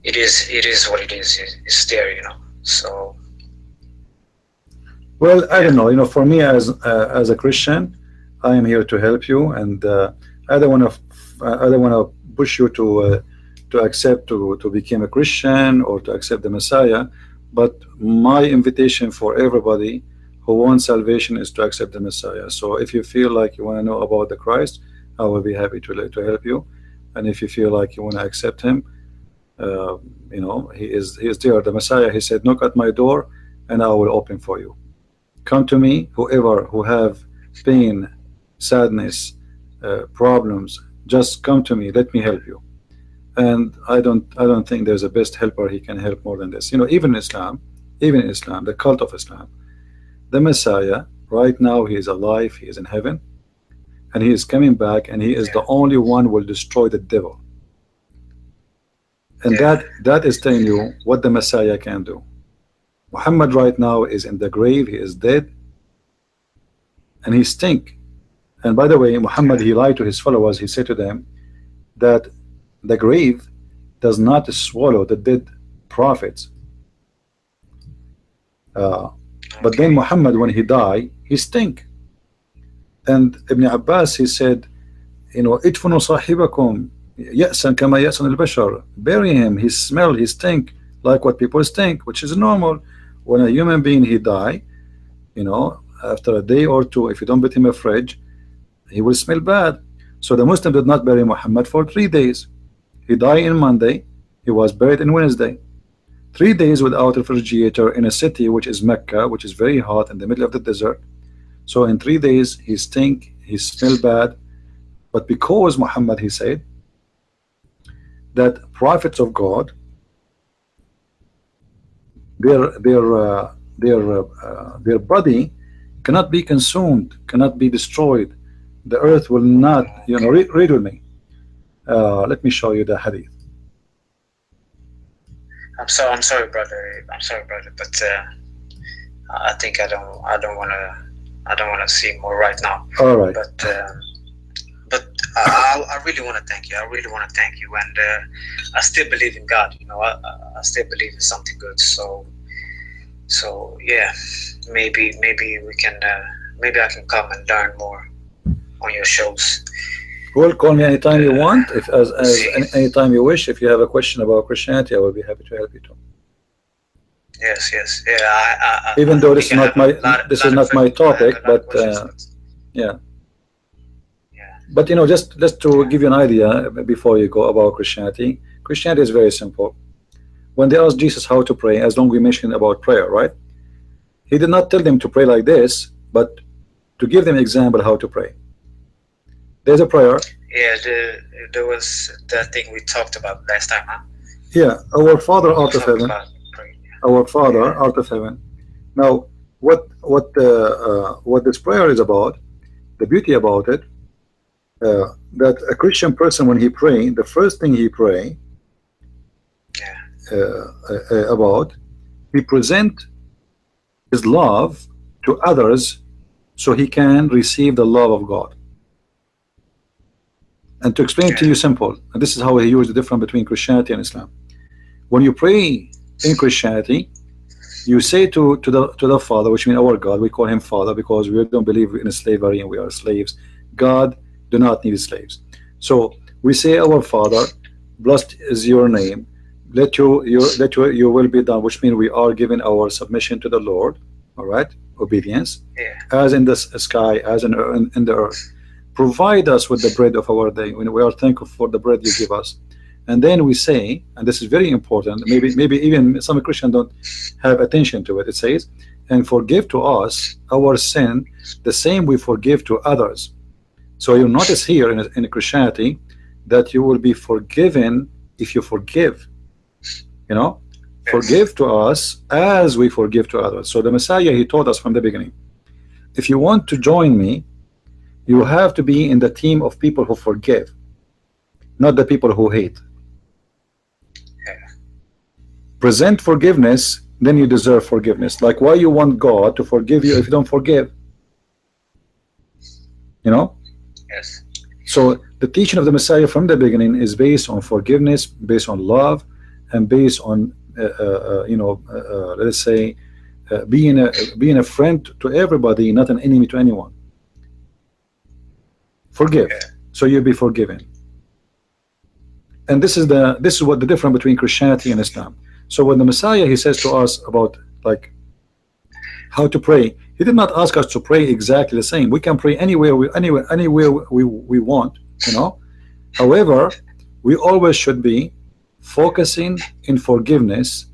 It is what it is. It's there. So. Well, I don't know. For me as a Christian, I am here to help you, and I don't want to push you to accept to become a Christian or to accept the Messiah. But my invitation for everybody who wants salvation is to accept the Messiah. So if you feel like you want to know about the Christ, I will be happy to help you. And if you feel like you want to accept him, he is there. The Messiah, he said, knock at my door and I will open for you. Come to me, whoever who have pain, sadness, problems, just come to me, let me help you. And I don't think there's a best helper he can help more than this. Even Islam, the cult of Islam, the Messiah right now, he is alive, he is in heaven, and he is coming back, and he is the only one who will destroy the devil. And that is telling you what the Messiah can do. Muhammad right now is in the grave, he is dead, and he stink. And by the way, Muhammad, he lied to his followers. He said to them that the grave does not swallow the dead prophets. But then Muhammad, when he died, he stink. And Ibn Abbas, he said, idfunu sahibakum ya'san kama ya'san al-bashar. Bury him, he smell, he stink like what people stink, which is normal. When a human being he die, after a day or two, if you don't put him in a fridge, he will smell bad. So the Muslim did not bury Muhammad for 3 days. He died on Monday, he was buried on Wednesday. 3 days without a refrigerator in a city which is Mecca, which is very hot in the middle of the desert. So in 3 days he stink, he smell bad. But because Muhammad, he said that prophets of God, their body cannot be consumed, cannot be destroyed. The earth will not, read with me. Let me show you the hadith. I'm sorry, brother. But I think I don't want to see more right now. All right. But I really want to thank you. And I still believe in God. I still believe in something good. So yeah, maybe we can. Maybe I can come and learn more on your shows. Well, call me anytime you want. Anytime you wish. If you have a question about Christianity, I will be happy to help you too. Yes. Yeah. Even though this is not my topic, but yeah. But just to give you an idea before you go about Christianity. Christianity is very simple. When they asked Jesus how to pray, as long as we mentioned about prayer, right? He did not tell them to pray like this, but to give them example how to pray. There's a prayer. Yeah, there was that thing we talked about last time, huh? Yeah, our Father out of heaven. Our Father out of heaven. Now, what this prayer is about, the beauty about it, that a Christian person, when he pray, the first thing he pray about, he present his love to others so he can receive the love of God. And to explain it to you simple, and this is how he used the difference between Christianity and Islam. When you pray in Christianity, you say to the Father, which means our God, we call him Father because we don't believe in slavery and we are slaves. God do not need slaves. So we say, our Father, blessed is your name, let your will be done, which means we are giving our submission to the Lord, all right, obedience, as in the sky, as in the earth. Provide us with the bread of our day. When we are thankful for the bread you give us. And then we say, and this is very important, maybe even some Christians don't have attention to it, it says, and forgive to us our sin the same we forgive to others. So you notice here in Christianity that you will be forgiven if you forgive. You know, forgive to us as we forgive to others. So the Messiah, he taught us from the beginning, if you want to join me, you have to be in the team of people who forgive, not the people who hate. Present forgiveness, then you deserve forgiveness. Like, why you want God to forgive you if you don't forgive? You know? Yes. So the teaching of the Messiah from the beginning is based on forgiveness, based on love, and based on let's say being a friend to everybody, not an enemy to anyone. Forgive, so you'll be forgiven. And this is what the difference between Christianity and Islam. So when the Messiah, he says to us about like how to pray, he did not ask us to pray exactly the same. We can pray anywhere we want, you know. However, we always should be focusing in forgiveness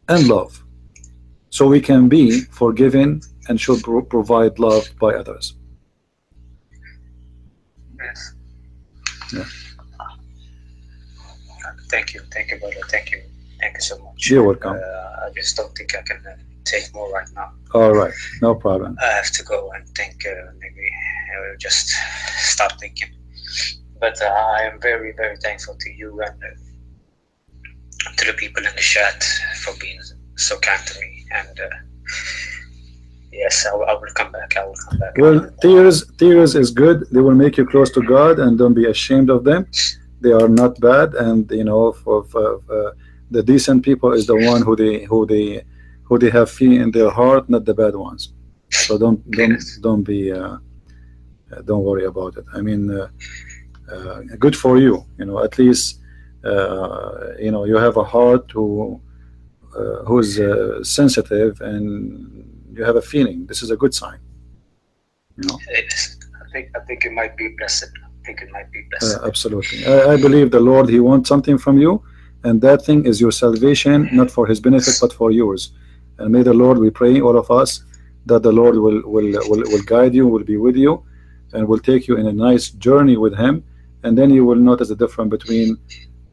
and love, so we can be forgiven and should provide love by others. Yes. Yeah. Thank you, brother. Thank you so much. You're welcome. I just don't think I can take more right now. All right, no problem. I have to go and think. Maybe I will just stop thinking. But I am very, very thankful to you and to the people in the chat for being so kind to me. And yes, I will come back. I will come back. Well, tears is good. They will make you close to God, and don't be ashamed of them. They are not bad, and you know, for the decent people is the one who they have fear in their heart, not the bad ones. So don't worry about it. I mean, good for you. You know, at least you know, you have a heart who's sensitive, and you have a feeling. This is a good sign. You know. I think it might be blessed. It might be blessed. Absolutely. I believe the Lord, he wants something from you, and that thing is your salvation, not for his benefit but for yours. And may the Lord, we pray, all of us, that the Lord will guide you, will be with you, and will take you in a nice journey with him. And then you will notice the difference between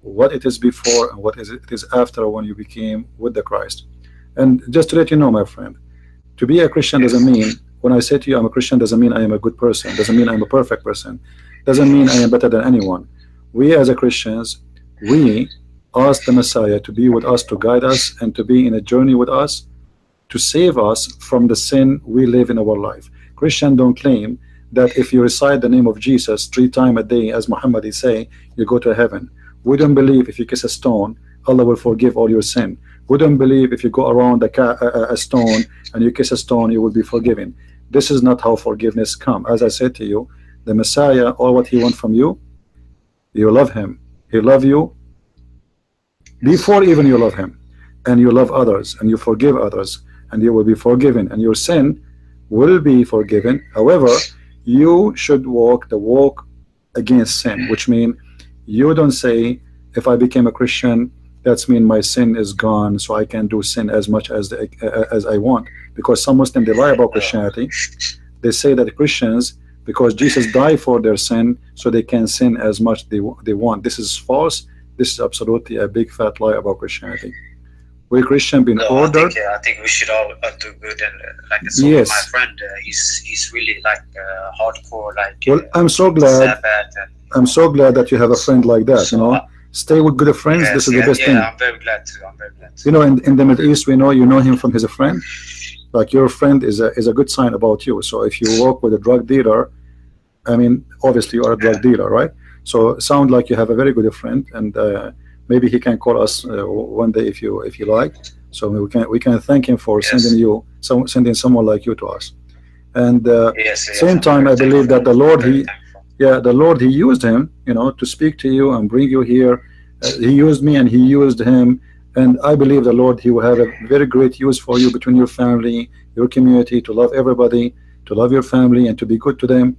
what it is before and what it is after, when you became with the Christ. And just to let you know, my friend, to be a Christian doesn't mean, when I say to you I'm a Christian, doesn't mean I am a good person, doesn't mean I'm a perfect person, doesn't mean I am better than anyone. We as a Christians, we ask the Messiah to be with us, to guide us, and to be in a journey with us, to save us from the sin we live in our life. Christians don't claim that if you recite the name of Jesus 3 times a day, as Muhammad is saying, you go to heaven. We don't believe if you kiss a stone, Allah will forgive all your sin. We don't believe if you go around a stone and you kiss a stone, you will be forgiven. This is not how forgiveness comes. As I said to you, the Messiah, all what he wants from you, you love him. He loves you before even you love him, and you love others, and you forgive others, and you will be forgiven, and your sin will be forgiven. However, you should walk the walk against sin, which means you don't say, if I became a Christian, That's mean my sin is gone, so I can do sin as much as I want. Because some Muslims, they lie about Christianity. They say that Christians, because Jesus died for their sin, so they can sin as much they want. This is false. This is absolutely a big fat lie about Christianity. We Christian been ordered. I think we should all do good, and like I saw my friend, he's really like hardcore. Like, well, I'm so glad. I'm so glad that you have a friend like that. So, you know, stay with good friends. Yes, this is the best thing. I'm very glad to. I'm very glad to. You know, in the Middle East, we know you know him from his friend. Like, your friend is a good sign about you. So if you work with a drug dealer, I mean, obviously you are a drug dealer, right? So it sounds like you have a very good friend, and maybe he can call us one day if you like. So we can thank him for sending someone like you to us. And same time, I believe that the Lord he used him, you know, to speak to you and bring you here. He used me and he used him, and I believe the Lord, he will have a very great use for you between your family, your community, to love everybody, to love your family, and to be good to them,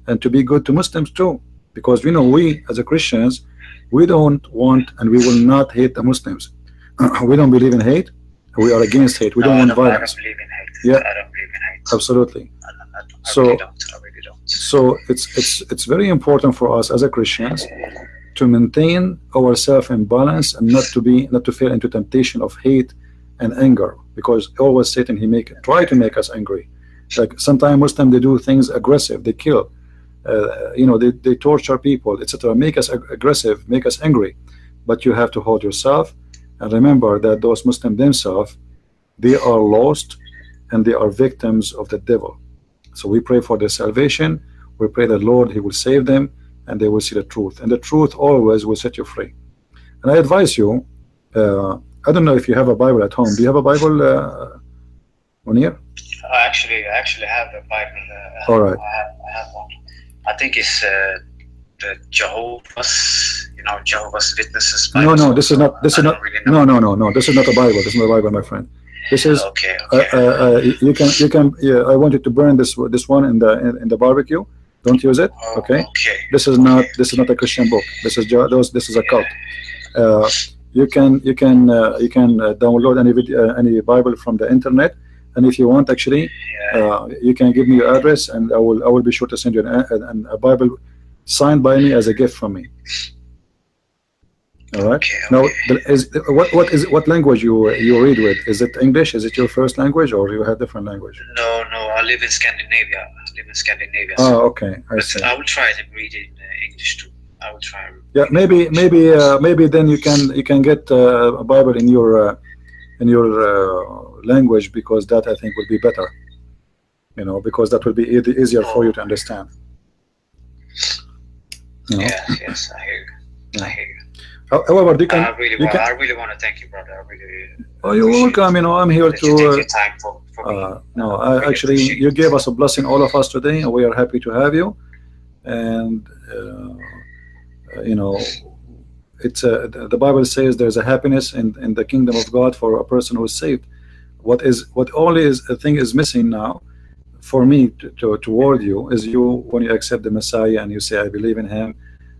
and to be good to Muslims too. Because, you know, we as a Christians, we don't want and we will not hate the Muslims. We don't believe in hate. We are against hate. We don't want violence. I don't believe in hate. Yeah, I don't believe in hate. Absolutely. I really don't. So it's very important for us as a Christians to maintain ourselves in balance, and not to fall into temptation of hate and anger, because always Satan, he try to make us angry. Like sometimes Muslims, they do things aggressive, they kill, you know, they torture people, etc. Make us aggressive, make us angry. But you have to hold yourself and remember that those Muslims themselves, they are lost and they are victims of the devil. So we pray for their salvation. We pray that Lord, he will save them, and they will see the truth, and the truth always will set you free. And I advise you, I don't know if you have a Bible at home. Do you have a Bible, Muhneer? I actually have a Bible. All right. I have one. I think it's the Jehovah's Witnesses Bible. No, this is not. This is not. Really no. This is not a Bible. This is not a Bible, my friend. This is okay. You can. Yeah, I want you to burn this one in the barbecue. Don't use it. Okay. This is not a Christian book. This is a cult. You can download any Bible from the internet, and if you want, actually, you can give me your address, and I will be sure to send you a Bible signed by me as a gift from me. All right. Now, what language you read with? Is it English? Is it your first language, or you have different language? No. I live in Scandinavia. Oh, okay. I see. I will try to read it in English too. I will try. Yeah, maybe then you can get a Bible in your language, because that I think would be better. You know, because that will be easier for you to understand. You know? Yes, I hear you. I hear you. However, I really want to thank you, brother. You're welcome. You know, I'm here to. Take your time for me. No, actually, you gave us a blessing, all of us today, and we are happy to have you. And you know, it's the Bible says there's a happiness in the kingdom of God for a person who is saved. What only is a thing is missing now for me toward you is you, when you accept the Messiah and you say, I believe in him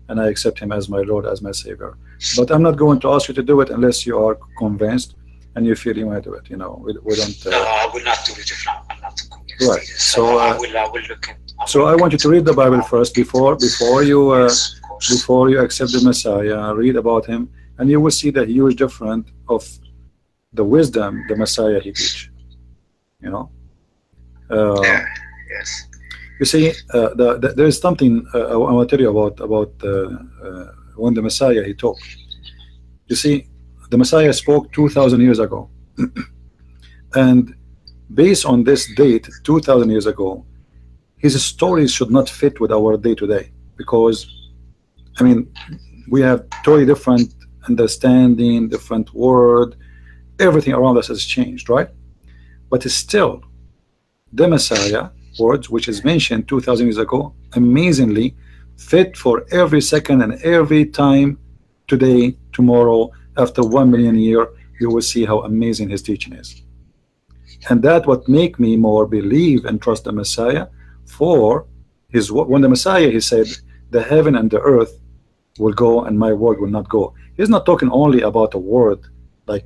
and I accept him as my Lord, as my Savior. But I'm not going to ask you to do it unless you are convinced and you feel you want to do it. You know, we don't. No, I will not do it if I'm not convinced. Right. So I will look at. So I want you to read the Bible first before you accept the Messiah. Read about him, and you will see the huge difference of the wisdom the Messiah he teach. You know. Yes. You see, there is something I want to tell you about when the Messiah he talked. You see, the Messiah spoke 2,000 years ago, and based on this date, 2,000 years ago, his stories should not fit with our day to day, because, I mean, we have totally different understanding, different word, everything around us has changed, right? But still, the Messiah words, which is mentioned 2,000 years ago, amazingly fit for every second and every time, today, tomorrow, after 1 million years, you will see how amazing his teaching is. And that what make me more believe and trust the Messiah, for his when the Messiah he said, the heaven and the earth will go and my word will not go. He's not talking only about a word like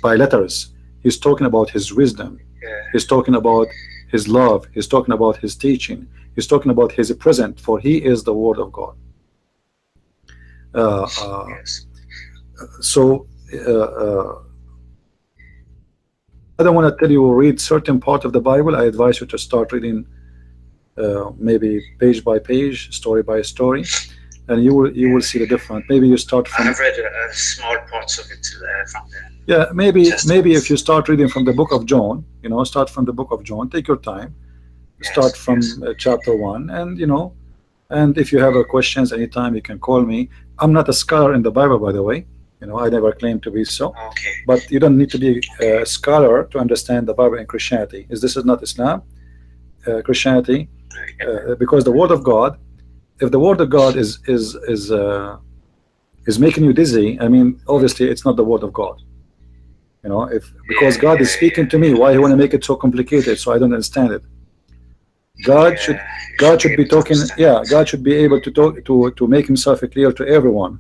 by letters. He's talking about his wisdom. He's talking about his love. He's talking about his teaching. He's talking about his present, for he is the word of God. So I don't want to tell you read certain part of the Bible. I advise you to start reading maybe page by page, story by story, and you will see the difference. Maybe you start from. I've read small parts of it from the. Yeah, maybe if you start reading from the book of John, start from the book of John. Take your time. Start from chapter 1, and and if you have questions anytime, you can call me. I'm not a scholar in the Bible, by the way. I never claimed to be so. Okay. But you don't need to be a scholar to understand the Bible and Christianity. This is not Islam, Christianity, because the Word of God. If the Word of God is making you dizzy, I mean, obviously it's not the Word of God. Because God is speaking to me, why you want to make it so complicated? So I don't understand it. God should be talking. Yeah, God should be able to talk to make himself clear to everyone.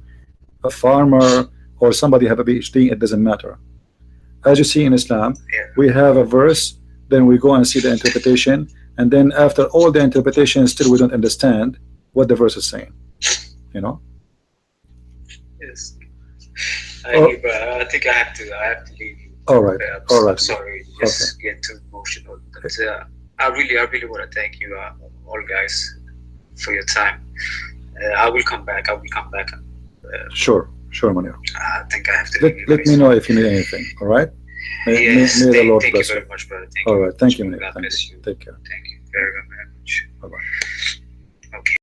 A farmer or somebody have a PhD, it doesn't matter. As you see in Islam, we have a verse, then we go and see the interpretation, and then after all the interpretation, still we don't understand what the verse is saying. Yes. I think I have to leave you. All right. All right. I'm sorry, just get too emotional. But I really want to thank you, all guys, for your time. I will come back. Sure, Muhneer. I think I have to. Let me know if you need anything. All right. May the Lord bless you. Thank you very much, brother. All right. Thank you, Muhneer. God bless you. Take care. Thank you very much. Bye bye.